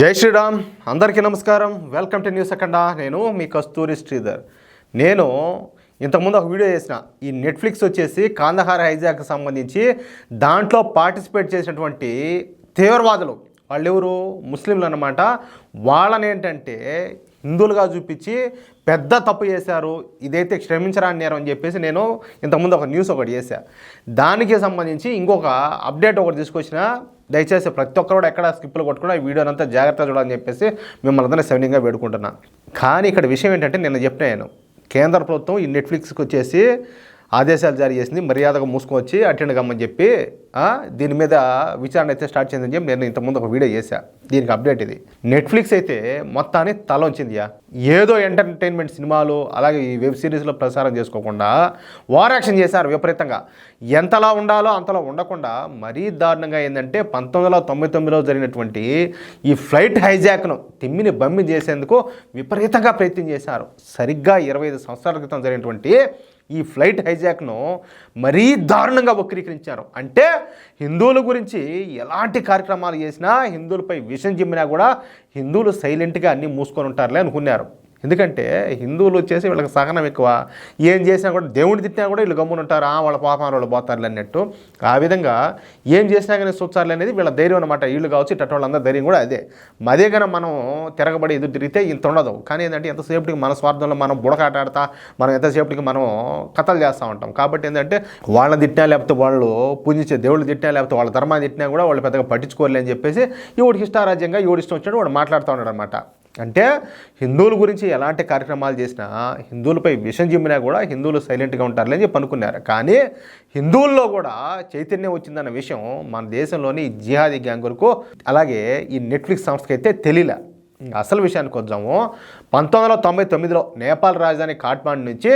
జై శ్రీరామ్. అందరికీ నమస్కారం. వెల్కమ్ టు న్యూస్ అఖండ. నేను మీ కస్తూరి శ్రీధర్. నేను ఇంతకుముందు ఒక వీడియో చేసిన ఈ నెట్ఫ్లిక్స్ వచ్చేసి కాందహార్ హైజాక్కి సంబంధించి దాంట్లో పార్టిసిపేట్ చేసినటువంటి తీవ్రవాదులు వాళ్ళెవరు ముస్లింలు అన్నమాట. వాళ్ళని ఏంటంటే హిందువులుగా చూపించి పెద్ద తప్పు చేశారు, ఇదైతే క్షమించరాని నేరం అని చెప్పేసి నేను ఇంతకుముందు ఒక న్యూస్ ఒకటి చేశా. దానికి సంబంధించి ఇంకొక అప్డేట్ ఒకటి తీసుకొచ్చిన. దయచేసి ప్రతి ఒక్కరు కూడా ఎక్కడ స్కిప్పులు కొట్టుకున్నా ఈ వీడియోనంతా జాగ్రత్తగా చూడాలని చెప్పేసి మిమ్మల్ని అందరినీ సవినీయంగా వేడుకుంటున్నాను. కానీ ఇక్కడ విషయం ఏంటంటే నిన్న చెప్పినాను, కేంద్ర ప్రభుత్వం ఈ నెట్ఫ్లిక్స్కి వచ్చేసి ఆదేశాలు జారీ చేసింది, మర్యాదగా మూసుకొచ్చి అటెండ్ కమ్మని చెప్పి దీని మీద విచారణ అయితే స్టార్ట్ చేసిందని చెప్పి నేను ఇంతకుముందు ఒక వీడియో చేశా. దీనికి అప్డేట్ ఇది. నెట్ఫ్లిక్స్ అయితే మొత్తాన్ని తలొంచిందియా. ఏదో ఎంటర్టైన్మెంట్ సినిమాలు అలాగే ఈ వెబ్ సిరీస్లో ప్రసారం చేసుకోకుండా వార్ యాక్షన్ చేశారు విపరీతంగా. ఎంతలా ఉండాలో అంతలా ఉండకుండా మరీ దారుణంగా ఏంటంటే 1999లో జరిగినటువంటి ఈ ఫ్లైట్ హైజాక్ను తిమ్మిని బమ్మి చేసేందుకు విపరీతంగా ప్రయత్నం చేశారు. సరిగ్గా 25 సంవత్సరాల క్రితం జరిగినటువంటి ఈ ఫ్లైట్ హైజాక్ను మరీ దారుణంగా వక్రీకరించారు. అంటే హిందువుల గురించి ఎలాంటి కార్యక్రమాలు చేసినా, హిందువులపై విషం చిమ్మినా కూడా హిందువులు సైలెంట్గా అన్నీ మూసుకొని ఉంటారులే అనుకున్నారు. ఎందుకంటే హిందువులు వచ్చేసి వీళ్ళకి సహనం ఎక్కువ. ఏం చేసినా కూడా దేవుడిని తిట్టినా కూడా వీళ్ళు గమ్మున ఉంటారు, వాళ్ళ పాపం వాళ్ళు పోతారులే అన్నట్టు. ఆ విధంగా ఏం చేసినా కానీ చూచారులే అనేది వీళ్ళ ధైర్యం అనమాట. వీళ్ళు కావచ్చు ఇట్ట వాళ్ళందరూ ధైర్యం కూడా అదే. అదే కానీ మనం తిరగబడి ఎదురు తిరిగితే ఇంత ఉండదు. కానీ ఏంటంటే ఎంతసేపటికి మన స్వార్థంలో మనం బుడకాట ఆడతా, మనం ఎంతసేపటికి మనం కథలు చేస్తూ ఉంటాం. కాబట్టి ఏంటంటే వాళ్ళని తిట్టినా లేకపోతే వాళ్ళు పూజించే దేవుళ్ళు తిట్టినా లేకపోతే వాళ్ళ ధర్మాన్ని తిట్టినా కూడా వాళ్ళు పెద్దగా పట్టించుకోలే అని చెప్పేసి ఎవడికి ఇష్టారాజ్యంగా ఎవడి ఇష్టం వచ్చినట్టు వాడు మాట్లాడుతూ ఉన్నాడు అనమాట. అంటే హిందువుల గురించి ఎలాంటి కార్యక్రమాలు చేసినా, హిందువులపై విషం జిమ్మినా కూడా హిందువులు సైలెంట్గా ఉంటారులే అని చెప్పి అనుకున్నారు. కానీ హిందువుల్లో కూడా చైతన్యం వచ్చిందన్న విషయం మన దేశంలోని జిహాదీ గ్యాంగులకు అలాగే ఈ నెట్ఫ్లిక్స్ సంస్థకి అయితే తెలియలే. అసలు విషయానికి వచ్చాము. 1999లో నేపాల్ రాజధాని కాఠ్మాండు నుంచి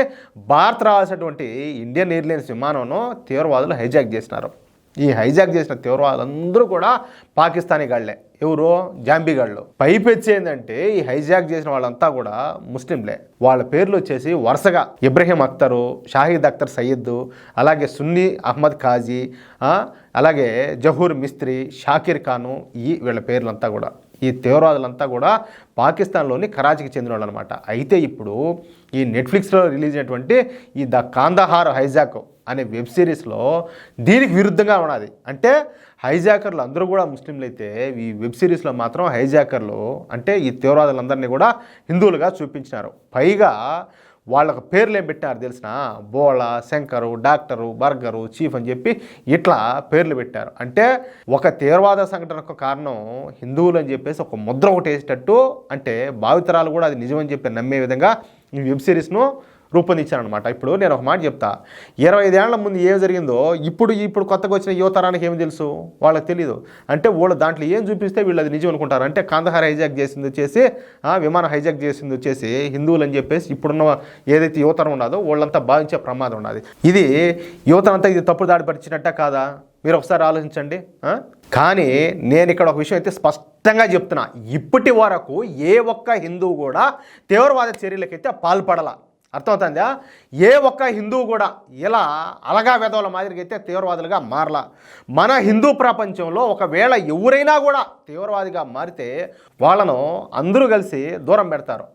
భారత్ రావాల్సినటువంటి ఇండియన్ ఎయిర్లైన్స్ విమానంను తీవ్రవాదులు హైజాక్ చేసినారు. ఈ హైజాక్ చేసిన తీవ్రవాదులందరూ కూడా పాకిస్తానీ గాళ్లే. ఎవరు? జాంబీగాళ్ళు. పైపెచ్చి ఏంటంటే ఈ హైజాక్ చేసిన వాళ్ళంతా కూడా ముస్లింలే. వాళ్ళ పేర్లు వచ్చేసి వరుసగా ఇబ్రహీం అఖ్తరు, షాహిద్ అఖ్తర్ సయ్యద్, అలాగే సున్నీ అహ్మద్ ఖాజీ, అలాగే జహూర్ మిస్త్రీ, షాకిర్ ఖాను, వీళ్ళ పేర్లంతా కూడా ఈ తీవ్రవాదులంతా కూడా పాకిస్తాన్లోని కరాచీకి చెందిన వాళ్ళు అనమాట. అయితే ఇప్పుడు ఈ నెట్ఫ్లిక్స్లో రిలీజ్ అయినటువంటి ఈ ద కాందహార్ హైజాక్ అనే వెబ్ సిరీస్లో దీనికి విరుద్ధంగా ఉన్నది. అంటే హైజాకర్లు అందరూ కూడా ముస్లింలు అయితే ఈ వెబ్ సిరీస్లో మాత్రం హైజాకర్లు అంటే ఈ తీవ్రవాదులందరినీ కూడా హిందువులుగా చూపించినారు. పైగా వాళ్ళకు పేర్లు ఏం పెట్టారు తెలిసిన? బోళ, శంకరు, డాక్టరు, బర్గరు, చీఫ్ అని చెప్పి ఇట్లా పేర్లు పెట్టారు. అంటే ఒక తీవ్రవాద సంఘటనకు కారణం హిందువులు అని చెప్పేసి ఒక ముద్ర ఒకటి వేసేటట్టు, అంటే భావితరాలు కూడా అది నిజమని చెప్పి నమ్మే విధంగా ఈ వెబ్ సిరీస్ను రూపొందించారనమాట. ఇప్పుడు నేను ఒక మాట చెప్తా. 25 ఏళ్ల ముందు ఏం జరిగిందో ఇప్పుడు కొత్తగా వచ్చిన యువతరానికి ఏమి తెలుసు? వాళ్ళకి తెలియదు. అంటే వాళ్ళు దాంట్లో ఏం చూపిస్తే వీళ్ళు అది నిజం అనుకుంటారు. అంటే కాందహార్ హైజాక్ చేసింది వచ్చేసి విమానం హైజాక్ చేసింది వచ్చేసి హిందువులు అని చెప్పేసి ఇప్పుడున్న ఏదైతే యువతరం ఉన్నదో వాళ్ళంతా భావించే ప్రమాదం ఉన్నది. ఇది యువతరంతా ఇది తప్పుడు దాడి పరిచినట్ట కాదా? మీరు ఒకసారి ఆలోచించండి. కానీ నేను ఇక్కడ ఒక విషయం అయితే స్పష్టంగా చెప్తున్నా. ఇప్పటి వరకు ఏ ఒక్క హిందువు కూడా తీవ్రవాద చర్యలకైతే పాల్పడాల. అర్థమవుతుందా? ఏ ఒక్క హిందువు కూడా ఇలా అలగా వెధవల మాదిరిగా అయితే తీవ్రవాదులుగా మారలా. మన హిందూ ప్రపంచంలో ఒకవేళ ఎవరైనా కూడా తీవ్రవాదిగా మారితే వాళ్ళను అందరూ కలిసి దూరం పెడతారు,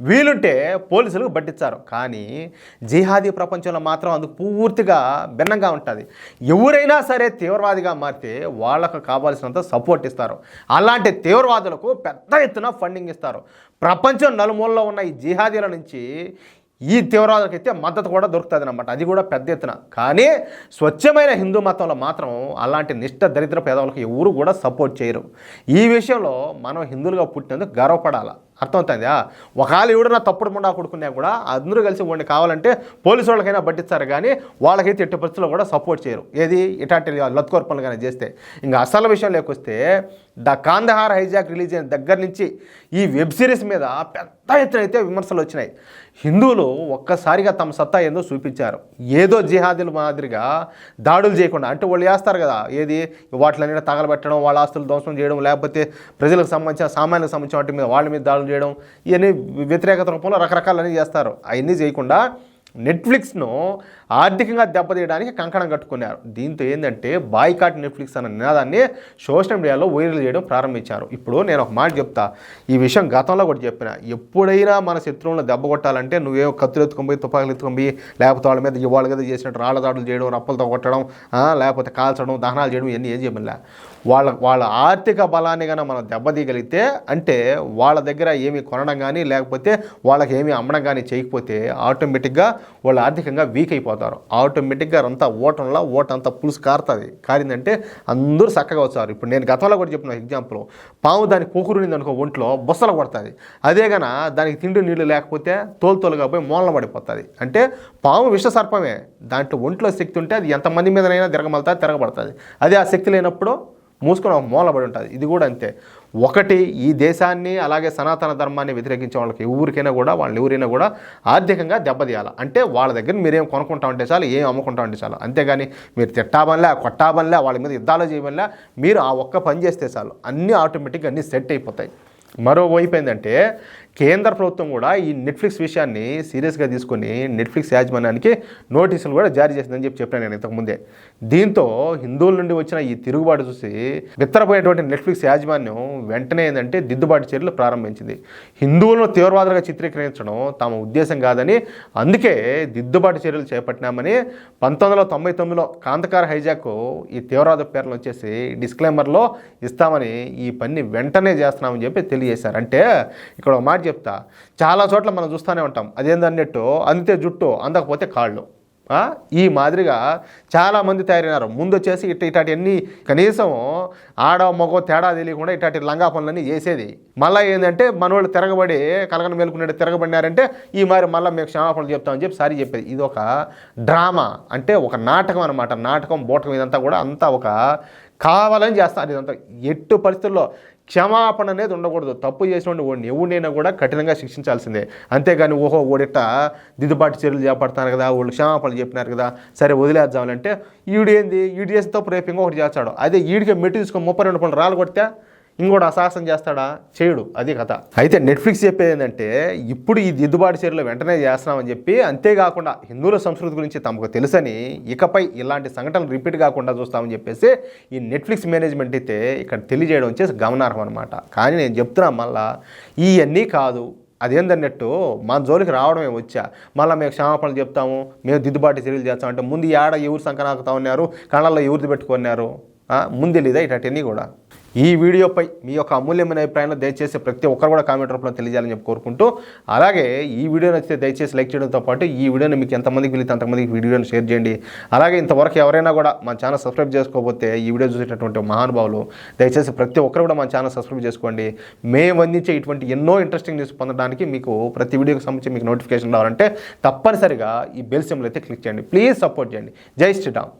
వీలుంటే పోలీసులకు పట్టించారు. కానీ జిహాదీ ప్రపంచంలో మాత్రం అందుకు పూర్తిగా భిన్నంగా ఉంటుంది. ఎవరైనా సరే తీవ్రవాదిగా మారితే వాళ్ళకు కావాల్సినంత సపోర్ట్ ఇస్తారు. అలాంటి తీవ్రవాదులకు పెద్ద ఎత్తున ఫండింగ్ ఇస్తారు. ప్రపంచం నలుమూలలో ఉన్న ఈ జిహాదీల నుంచి ఈ తీవ్రవాదులకైతే మద్దతు కూడా దొరుకుతుంది అన్నమాట. అది కూడా పెద్ద ఎత్తున. కానీ స్వచ్ఛమైన హిందూ మతంలో మాత్రం అలాంటి నిష్ఠ దరిద్ర పేదవాళ్ళకి ఎవరు కూడా సపోర్ట్ చేయరు. ఈ విషయంలో మనం హిందువులుగా పుట్టినందుకు గర్వపడాలి. అర్థమవుతుందా? ఒకవేళ ఎవడన్నా తప్పుడు ముండా కొడుకున్నా కూడా అందరూ కలిసి వాడిని కావాలంటే పోలీసు వాళ్ళకైనా పట్టిస్తారు, కానీ వాళ్ళకైతే ఎట్టి పరిస్థితుల్లో కూడా సపోర్ట్ చేయరు. ఏది ఇట్లాంటి లత్కోర్ పనులు కానీ చేస్తే. ఇంకా అసలు విషయం లేకొస్తే ద కాందహార్ హైజాక్ రిలీజ్ అయిన దగ్గర నుంచి ఈ వెబ్ సిరీస్ మీద పెద్ద ఎత్తున అయితే విమర్శలు వచ్చినాయి. హిందువులు ఒక్కసారిగా తమ సత్తా ఏందో చూపించారు. ఏదో జిహాదీల మాదిరిగా దాడులు చేయకుండా, అంటే వాళ్ళు చేస్తారు కదా, ఏది వాటిలన్నీ తగలబెట్టడం, వాళ్ళ ఆస్తులు ధ్వంసం చేయడం, లేకపోతే ప్రజలకు సంబంధించిన సామాన్యులకు సంబంధించిన వాటి మీద వాళ్ళ మీద దాడులు చేయడం, ఇవన్నీ వ్యతిరేకత రూపంలో రకరకాలన్నీ చేస్తారు. అవన్నీ చేయకుండా నెట్ఫ్లిక్స్ను ఆర్థికంగా దెబ్బతీయడానికి కంకణం కట్టుకున్నారు. దీంతో ఏంటంటే బాయ్కాట్ నెట్ఫ్లిక్స్ అన్న నినాదాన్ని సోషల్ మీడియాలో వైరల్ చేయడం ప్రారంభించారు. ఇప్పుడు నేను ఒక మాట చెప్తా, ఈ విషయం గతంలో కూడా చెప్పిన, ఎప్పుడైనా మన శత్రువులను దెబ్బ కొట్టాలంటే నువ్వేమో కత్తులు ఎత్తుకొని తుపాకులు ఎత్తుకొని లేకపోతే వాళ్ళ మీద ఇవాళ కదా చేసినట్టు రాళ్ళ దాడులు చేయడం, రప్పలతో కొట్టడం, లేకపోతే కాల్చడం, దహనాలు చేయడం, ఇవన్నీ ఏం చేయమని వాళ్ళ ఆర్థిక బలాన్ని కన్నా మనం దెబ్బతీయగలిగితే, అంటే వాళ్ళ దగ్గర ఏమి కొనడం కానీ లేకపోతే వాళ్ళకి ఏమి అమ్మడం కానీ చేయకపోతే ఆటోమేటిక్గా వాళ్ళు ఆర్థికంగా వీక్ అయిపోతారు. ఆటోమేటిక్గా అంతా ఓట అంతా పులుసు కారిందంటే అందరూ చక్కగా వచ్చారు. ఇప్పుడు నేను గతంలో కూడా చెప్పిన ఎగ్జాంపుల్, పాము దానికి కూకురునింది అనుకో ఒంట్లో బొස්සలు పడుతుంది. అదే కన్నా దానికి తిండి నీళ్ళు లేకపోతే తోలుగా పోయి మూలన పడిపోతుంది. అంటే పాము విష సర్పమే, దాంట్లో ఒంట్లో శక్తి ఉంటే అది ఎంతమంది మీదనైనా తిరగబడుతుంది. అదే ఆ శక్తి లేనప్పుడు మూసుకొని ఒక మూలబడి ఉంటుంది. ఇది కూడా అంతే. ఒకటి, ఈ దేశాన్ని అలాగే సనాతన ధర్మాన్ని వ్యతిరేకించే వాళ్ళకి ఎవరికైనా కూడా వాళ్ళని ఎవరైనా కూడా ఆర్థికంగా దెబ్బతీయాలి. అంటే వాళ్ళ దగ్గర మీరేం కొనుక్కుంటా ఉంటే చాలు, ఏం అమ్ముకుంటా ఉంటే చాలు. అంతేగాని మీరు తిట్టాబనిలే కొట్టాబనిలే వాళ్ళ మీద యుద్ధాలు చేయబనిలే, మీరు ఆ ఒక్క పని చేస్తే చాలు అన్నీ ఆటోమేటిక్గా అన్నీ సెట్ అయిపోతాయి. మరోవైపు ఏంటంటే కేంద్ర ప్రభుత్వం కూడా ఈ నెట్ఫ్లిక్స్ విషయాన్ని సీరియస్గా తీసుకొని నెట్ఫ్లిక్స్ యాజమాన్యానికి నోటీసులు కూడా జారీ చేసిందని చెప్పాను నేను ఇంతకుముందే. దీంతో హిందువుల నుండి వచ్చిన ఈ తిరుగుబాటు చూసి బిత్తరపోయేటువంటి నెట్ఫ్లిక్స్ యాజమాన్యం వెంటనే ఏంటంటే దిద్దుబాటు చర్యలు ప్రారంభించింది. హిందువులను తీవ్రవాదులుగా చిత్రీకరించడం తమ ఉద్దేశం కాదని, అందుకే దిద్దుబాటు చర్యలు చేపట్టినామని 1999లో కాంతకార హైజాక్ ఈ తీవ్రవాద పేర్లు వచ్చేసి డిస్క్లైమర్లో ఇస్తామని ఈ పని వెంటనే చేస్తున్నామని చెప్పి తెలియజేశారు. అంటే ఇక్కడ ఒక మాట చెప్తా, చాలా చోట్ల మనం చూస్తూనే ఉంటాం, అదేందన్నట్టు అంతే జుట్టు అందకపోతే కాళ్ళు, ఈ మాదిరిగా చాలామంది తయారైనారు. ముందు వచ్చేసి ఇట్లాంటివన్నీ కనీసం ఆడ మగో తేడా తెలియకుండా ఇట్లాంటి లంగా పనులన్నీ చేసేది. మళ్ళీ ఏంటంటే మనోళ్ళు తిరగబడి కలగన మేలుకున్నట్టు తిరగబడినారంటే ఈ మరి మళ్ళీ మేము క్షమాపణలు చెప్తామని చెప్పి సారీ చెప్పేది. ఇది ఒక డ్రామా, అంటే ఒక నాటకం అనమాట. నాటకం బోటకం ఇదంతా కూడా అంతా ఒక కావాలని చేస్తారు. ఇదంతా ఎట్టు పరిస్థితుల్లో క్షమాపణ అనేది ఉండకూడదు. తప్పు చేసిన వాడిని ఎవరినైనా కూడా కఠినంగా శిక్షించాల్సిందే. అంతేగాని ఓహో ఓడిట్ట దిద్దుబాటు చర్యలు చేపడతాను కదా, వాళ్ళు క్షమాపణలు చెప్పినారు కదా, సరే వదిలేద్దామంటే ఈడు చేసిన తప్పు రేపు ఇంకొకటి చేస్తాడు. అదే ఈడికి మెట్టు తీసుకొని 32 పనులు రాళ్ళు కొడితే ఇంకోటి అసాహసం చేస్తాడా? చేయడు. అది కథ. అయితే నెట్ఫ్లిక్స్ చెప్పేది ఏంటంటే ఇప్పుడు ఈ దిద్దుబాటు చర్యలు వెంటనే చేస్తున్నామని చెప్పి, అంతేకాకుండా హిందువుల సంస్కృతి గురించి తమకు తెలుసని ఇకపై ఇలాంటి సంఘటనలు రిపీట్ కాకుండా చూస్తామని చెప్పేసి ఈ నెట్ఫ్లిక్స్ మేనేజ్మెంట్ అయితే ఇక్కడ తెలియజేయడం వచ్చేసి గమనార్హం అనమాట. కానీ నేను చెప్తున్నా మళ్ళా, ఇవన్నీ కాదు, అదేందన్నట్టు మన జోలికి రావడమే వచ్చా, మళ్ళీ మేము క్షమాపణలు చెప్తాము, మేము దిద్దుబాటు చర్యలు చేస్తామంటే ముందు ఏడ ఎవరు సంకనాకుతా ఉన్నారు, కళ్ళల్లో ఎవరిది పెట్టుకున్నారు, ముందు లేదా ఇటన్నీ కూడా. ఈ వీడియోపై మీ యొక్క అమూల్యమైన అభిప్రాయంలో దయచేసి ప్రతి ఒక్కరు కూడా కామెంట్ రూపంలో తెలియజేయాలని చెప్పి కోరుకుంటూ, అలాగే ఈ వీడియో నచ్చితే దయచేసి లైక్ చేయడంతో పాటు ఈ వీడియోని మీకు ఎంతమందికి వీలైతే అంతమందికి వీడియోని షేర్ చేయండి. అలాగే ఇంతవరకు ఎవరైనా కూడా మన ఛానల్ సబ్స్క్రైబ్ చేసుకోకపోతే ఈ వీడియో చూసేటటువంటి మహానుభావులు దయచేసి ప్రతి ఒక్కరు కూడా మన ఛానల్ సబ్స్క్రైబ్ చేసుకోండి. మేము అందించే ఇటువంటి ఎన్నో ఇంట్రెస్టింగ్ న్యూస్ పొందడానికి మీకు ప్రతి వీడియోకి సంబంధించి మీకు నోటిఫికేషన్ రావాలంటే తప్పనిసరిగా ఈ బెల్ సింబల్ అయితే క్లిక్ చేయండి. ప్లీజ్ సపోర్ట్ చేయండి. జై శ్రీరామ్.